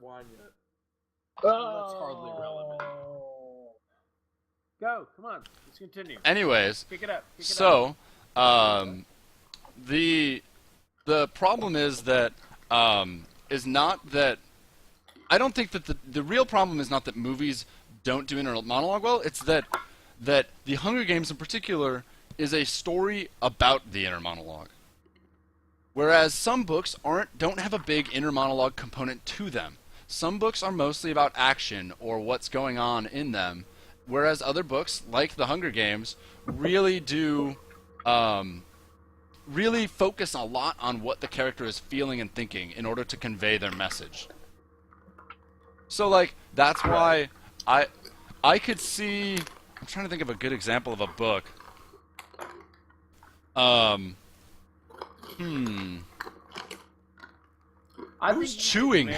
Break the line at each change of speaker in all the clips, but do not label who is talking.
wine yet.
That's hardly relevant. Go, come on, let's continue.
Anyways,
Pick it up.
so the problem is that is not that I don't think that the real problem is not that movies don't do inner monologue well. It's that the Hunger Games in particular is a story about the inner monologue, whereas some books don't have a big inner monologue component to them. Some books are mostly about action or what's going on in them, whereas other books, like The Hunger Games, really do really focus a lot on what the character is feeling and thinking in order to convey their message. So, like, that's why I could see... I'm trying to think of a good example of a book. Who's chewing?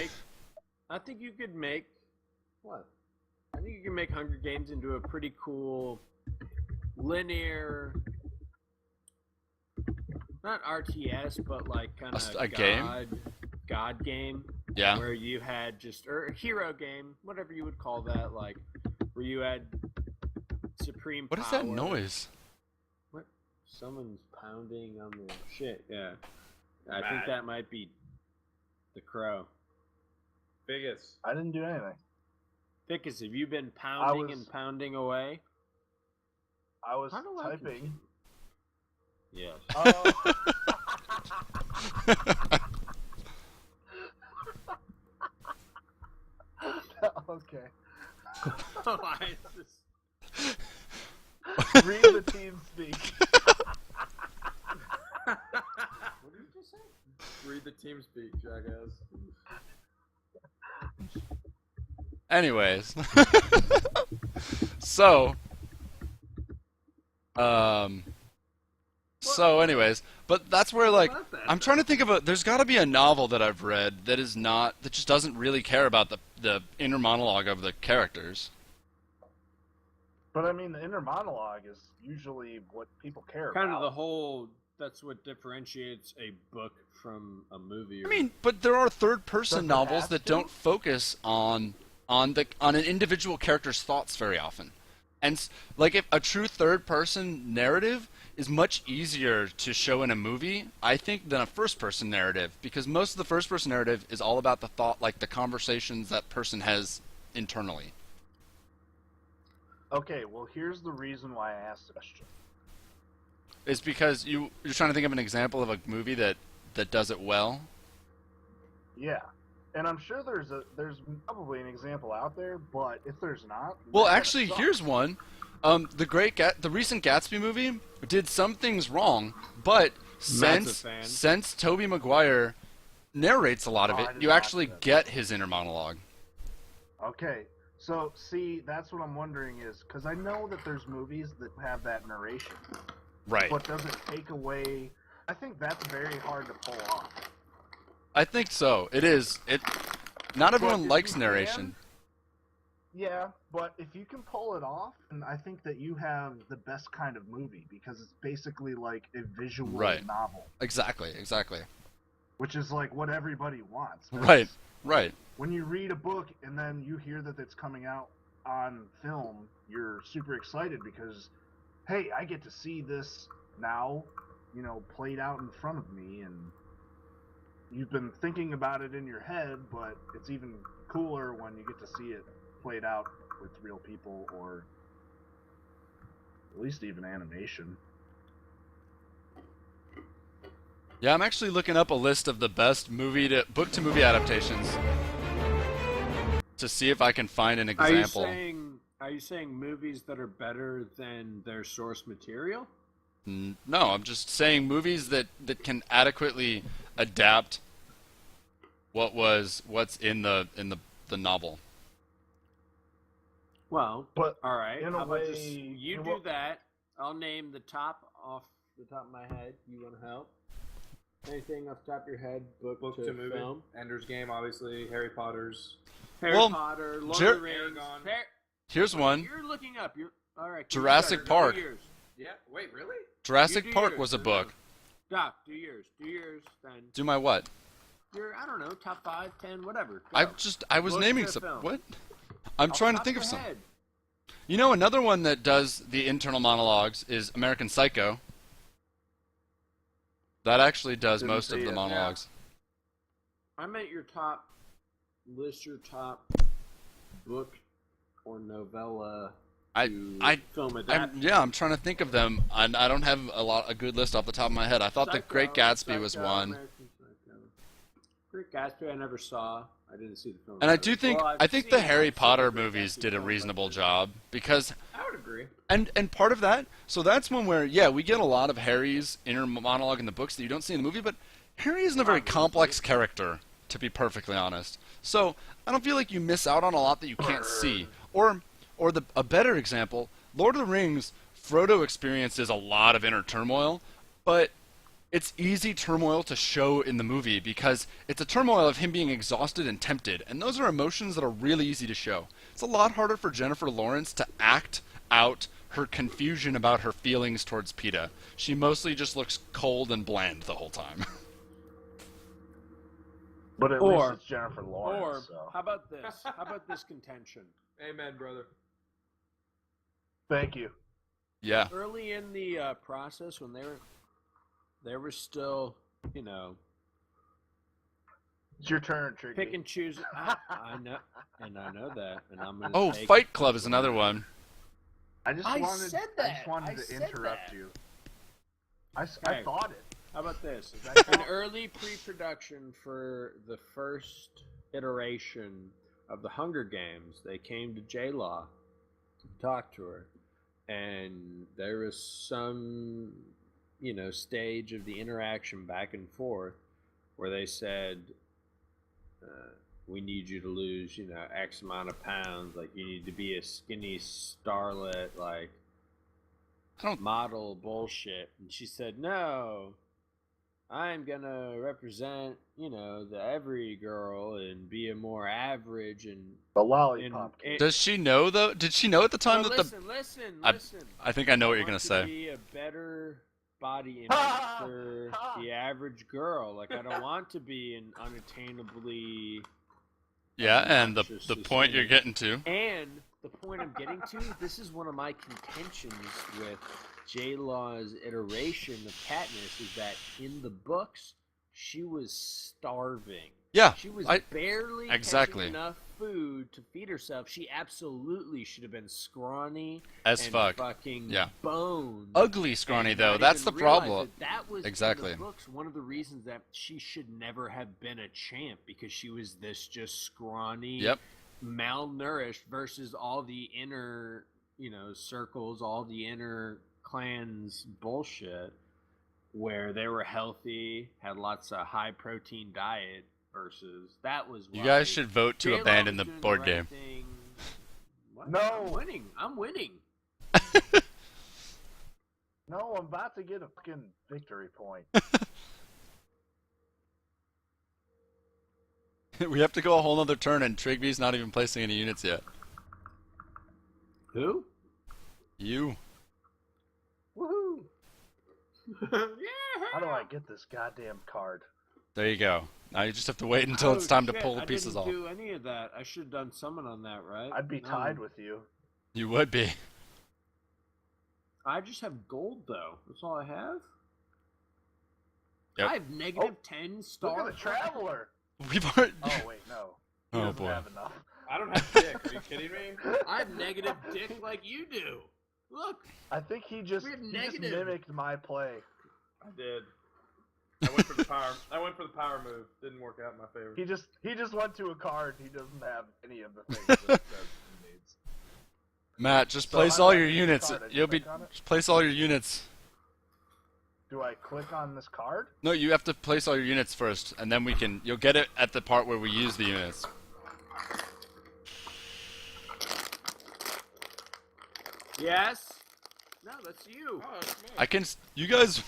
I think you could make... What? I think you can make Hunger Games into a pretty cool linear... Not RTS, but like kind of
a game?
God game.
Yeah.
Where you had or a hero game, whatever you would call that, like where you had supreme power.
What is that noise?
What? Someone's pounding on the shit. Yeah. I think that might be the crow.
Biggest.
I didn't do anything.
Ficus, have you been pounding and pounding away?
I was typing.
Yes.
Okay.
Why is this?
Read the team speak.
What did you just say?
Read the team speak, jackass.
Anyways. So anyways, but that's where, like, I'm trying to think of there's got to be a novel that I've read that just doesn't really care about the inner monologue of the characters.
But I mean, the inner monologue is usually what people care about.
Kind of the whole. That's what differentiates a book from a movie.
I mean, but there are third-person novels that don't focus on an individual character's thoughts very often. And, like, if a true third-person narrative is much easier to show in a movie, I think, than a first-person narrative, because most of the first-person narrative is all about the thought, like the conversations that person has internally.
Okay, well, here's the reason why I asked the question.
It's because you're trying to think of an example of a movie that does it well?
Yeah. And I'm sure there's probably an example out there, but if there's not...
Well, actually, here's one. The recent Gatsby movie did some things wrong, but since Tobey Maguire narrates a lot of it, you actually get his inner monologue.
Okay, so see, that's what I'm wondering is, because I know that there's movies that have that narration.
Right.
But does it take away... I think that's very hard to pull off.
I think so. It is. Not everyone likes narration.
Yeah, but if you can pull it off, and I think that you have the best kind of movie, because it's basically like a visual novel.
Exactly.
Which is like what everybody wants.
Right.
When you read a book and then you hear that it's coming out on film, you're super excited because, hey, I get to see this now, played out in front of me, and you've been thinking about it in your head, but it's even cooler when you get to see it played out with real people, or at least even animation.
Yeah, I'm actually looking up a list of the best book-to-movie adaptations to see if I can find an example.
Are you saying movies that are better than their source material?
No, I'm just saying movies that can adequately adapt what's in the novel.
Well,
but
all right.
In a way,
you do that. I'll name the top off the top of my head. You want to help? Anything off the top of your head? Book to movie. Film?
Ender's Game, obviously. Harry Potter's.
Harry Potter. Lord of the Rings.
Here's one.
You're looking up. All right.
Jurassic Park.
Yeah. Wait, really?
Jurassic Park was a book.
Doc, do yours. Do yours then.
Do my what?
I don't know, top 5, 10, whatever.
I
Go.
was
Book
naming
or
some.
film?
What? I'm
Off
trying
the
to think
top
of some.
your head.
You know, another one that does the internal monologues is American Psycho. That actually does
Didn't
most of
see
the
it.
monologues.
I meant your top. List your top book or novella to film adaptation.
I'm trying to think of them. I don't have a good list off the top of my head. I thought The Great Gatsby was one.
American Psycho. Great Gatsby I never saw. I didn't see the film.
And I do think
Well,
I think the
I've
Harry
seen
Potter
Great
movies
Gatsby
did a
film,
reasonable
but-
job because
I would agree.
and part of that, so that's one where yeah, we get a lot of Harry's inner monologue in the books that you don't see in the movie, but Harry isn't a very
Obviously.
complex character, to be perfectly honest. So I don't feel like you miss out on a lot that you can't see. Or a better example, Lord of the Rings, Frodo experiences a lot of inner turmoil, but it's easy turmoil to show in the movie because it's a turmoil of him being exhausted and tempted, and those are emotions that are really easy to show. It's a lot harder for Jennifer Lawrence to act out her confusion about her feelings towards PETA. She mostly just looks cold and bland the whole time.
But at
Or-
least it's Jennifer Lawrence.
Or
So.
how about this? How about this contention?
Amen, brother.
Thank you.
Yeah.
Early in the process, when they were still, you know,
It's your turn, Tricky.
pick and choose. I know, and I know that, and I'm gonna.
Oh,
take
Fight Club is another one.
I just
I
wanted,
said
I
that.
just wanted
I
to
said
interrupt
that.
you.
Hey.
I thought it.
How about this?
Is that
An
count?
early pre-production for the first iteration of the Hunger Games, they came to J-Law to talk to her, and there was some, you know, stage of the interaction back and forth where they said, we need you to lose, you know, X amount of pounds, like you need to be a skinny starlet, like
I don't-
model bullshit. And she said, no, I'm gonna represent, you know, the every girl and be a more average and
The lollipop
And-
kid.
Does she know though? Did she know at the time
No,
that
listen,
I-
listen.
I think I know what you're
want
gonna
to
say.
Be a better body image
Ha!
for
Ha!
the average girl. Like I don't want to be an unattainably.
Yeah, and the
Obnoxious
point you're
society.
getting to.
And the point I'm getting to, this is one of my contentions with J-Law's iteration of Katniss, is that in the books she was starving.
Yeah,
She was
I-
barely
exactly.
catching enough food to feed herself. She absolutely should have been scrawny
as
and
fuck.
fucking
Yeah.
boned.
Ugly scrawny
and
though.
not
That's
even
the
realize
problem.
That was
Exactly.
in the books one of the reasons that she should never have been a champ, because she was this just scrawny,
Yep.
malnourished versus all the inner, you know, circles, all the inner clans bullshit, where they were healthy, had lots of high protein diet. Versus that was
You
why
guys should vote to
J-Lo
abandon
was
the
doing
board
right
game.
thing. What?
No.
I'm winning. I'm winning.
No, I'm about to get a fucking victory point.
We have to go a whole nother turn, and Trigby's not even placing any units yet.
Who?
You.
Woohoo!
Yeah.
How do I get this goddamn card?
There you go. Now you just have to wait until it's time to pull the pieces
I
off.
didn't do any of that. I should have done summon on that, right?
I'd be
No.
tied with you.
You would be.
I just have gold though. That's all I have.
Yep.
I have negative 10
Look
star.
at the traveler.
We've already.
Oh wait, no. He
Oh,
doesn't
boy.
have enough.
I don't have dick. Are you kidding me?
I have negative dick like you do. Look.
I think he just
We have
just
negative.
mimicked my play.
I did. I went for the power. I went for the power move. Didn't work out in my favor.
He just went to a card. He doesn't have any of the things that it says he needs.
Matt, just
So
place
how
all
do I
your
get the
units.
card? I just
You'll be.
click on it?
Just place all your units.
Do I click on this card?
No, you have to place all your units first, and then we can. You'll get it at the part where we use the units.
Yes. No, that's you.
Oh, it's me.
I can. You guys.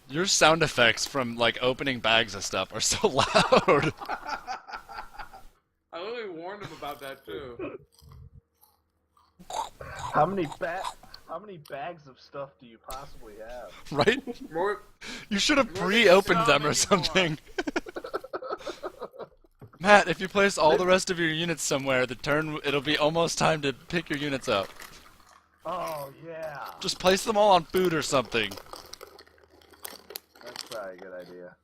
Your sound effects from like opening bags of stuff are so loud.
I literally warned him about that too.
How many bags of stuff do you possibly have?
Right?
More,
You should have
More than
pre-opened
so
them or
anymore.
something. Matt, if you place all the rest of your units somewhere, it'll be almost time to pick your units up.
Oh yeah.
Just place them all on food or something.
That's probably a good idea.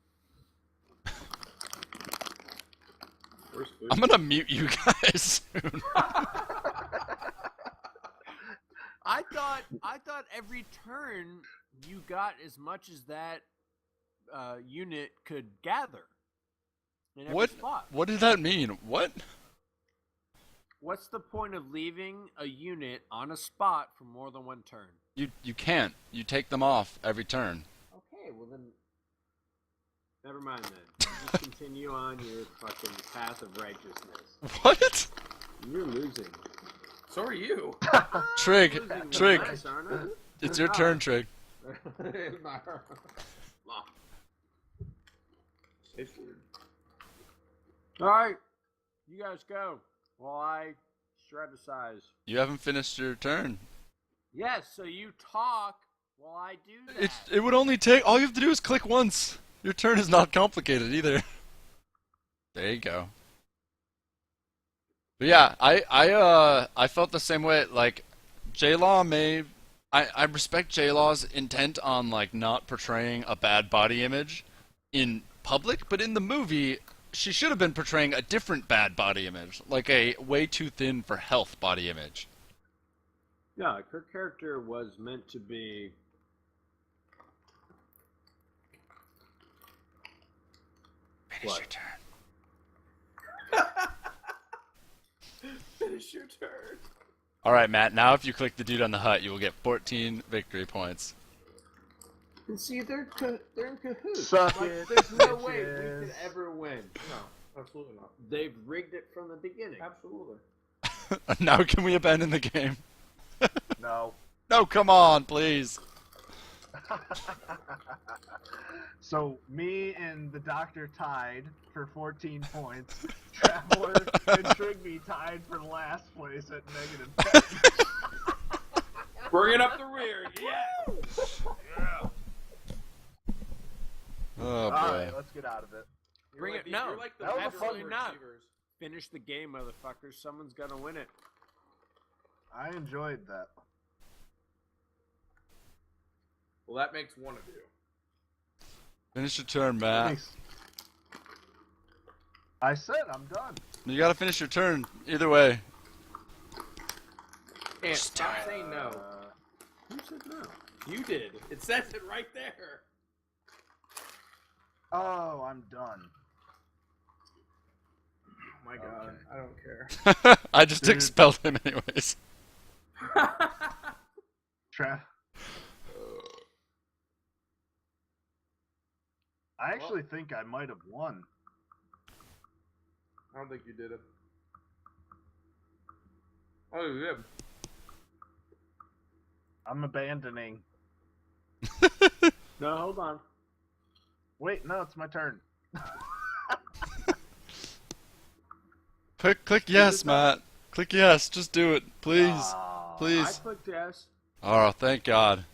Where's food?
I'm gonna mute you guys soon.
I thought every turn you got as much as that unit could gather in every spot.
What did that mean? What?
What's the point of leaving a unit on a spot for more than one turn?
You can't. You take them off every turn.
Okay, well then, never mind then. Just continue on your fucking path of righteousness.
What?
You're losing.
So are you.
Trig,
Losing
Trig,
nice, aren't I?
it's your turn, Trig.
It's weird.
All right, you guys go. While I strategize.
You haven't finished your turn.
Yes, so you talk while I do that.
It would only take. All you have to do is click once. Your turn is not complicated either. There you go. But yeah, I felt the same way. Like, J-Law I respect J-Law's intent on like not portraying a bad body image in public, but in the movie, she should have been portraying a different bad body image, like a way too thin for health body image.
Yeah, her character was meant to be.
Finish your turn.
Finish your turn.
All right, Matt. Now, if you click the dude on the hut, you will get 14 victory points.
And see, they're in cahoots.
Suck
Like,
it,
there's no way we
bitches.
could ever win.
No, absolutely not.
They've rigged it from the beginning.
Absolutely.
Now, can we abandon the game?
No.
No, come on, please.
So me and the doctor tied for 14 points. Traveler and Trigby tied for last place at -10.
Bringing up the rear. Yeah.
Oh
All
boy.
right, let's get out of it.
Bring it-
The,
no,
You're like the
that was a
absolute
fun
not.
receivers.
Finish the game, motherfuckers. Someone's gonna win it.
I enjoyed that.
Well, that makes one of you.
Finish your turn, Matt.
Thanks. I said I'm done.
You gotta finish your turn. Either way.
Can't stop saying no.
Who said no?
You did. It says it right there.
Oh, I'm done.
Oh my god,
Okay.
I don't care.
I just expelled him anyways.
I actually think I might have won.
I don't think you did it. Oh, you did.
I'm abandoning.
No, hold on.
Wait, no, it's my turn.
Click yes, Matt. Click yes. Just do it, please,
Aw.
I
please.
clicked yes.
Oh, thank God.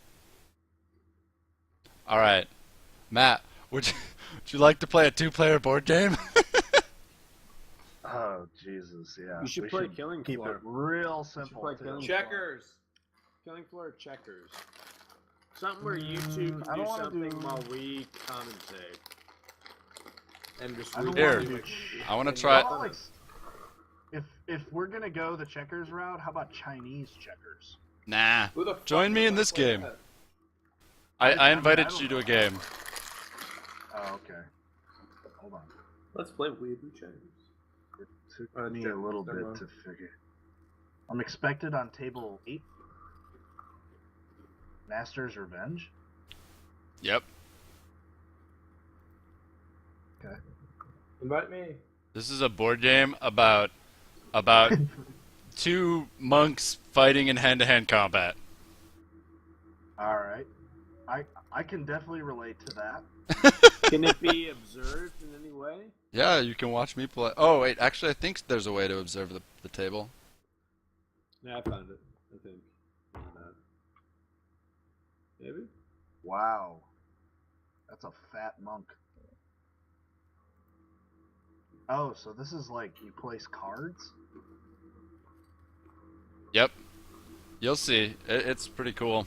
All right, Matt. Would you like to play a two-player board game?
Oh, Jesus, yeah.
You should
We
play Killing
keep
Floor.
it real simple.
play
too.
Killing
Checkers.
Killing Floor or Checkers? Something where you two
I
can
don't
do
wanna
something
do-
while we commentate.
And just
I don't
Here.
wanna do-
I want to
And
try.
How about, like, if we're gonna go the checkers route, how about Chinese checkers?
Nah.
Who the fuck
Join me
would
in this
play
game.
that?
I
mean,
invited
I don't
you to a
know.
game.
Oh, okay. Hold on.
Let's play Weebly Chains.
It took
That's
me
it.
a little
Never
bit
mind.
to figure. I'm expected on table 8. Master's Revenge?
Yep.
Invite me.
This is a board game about two monks fighting in hand-to-hand combat.
Alright. I can definitely relate to that.
Can it be observed in any way?
Yeah, you can watch me play. Oh wait, actually, I think there's a way to observe the table.
Yeah, I found it. I think. Why not? Maybe?
Wow. That's a fat monk. Oh, so this is like you place cards?
Yep. You'll see. It's pretty cool.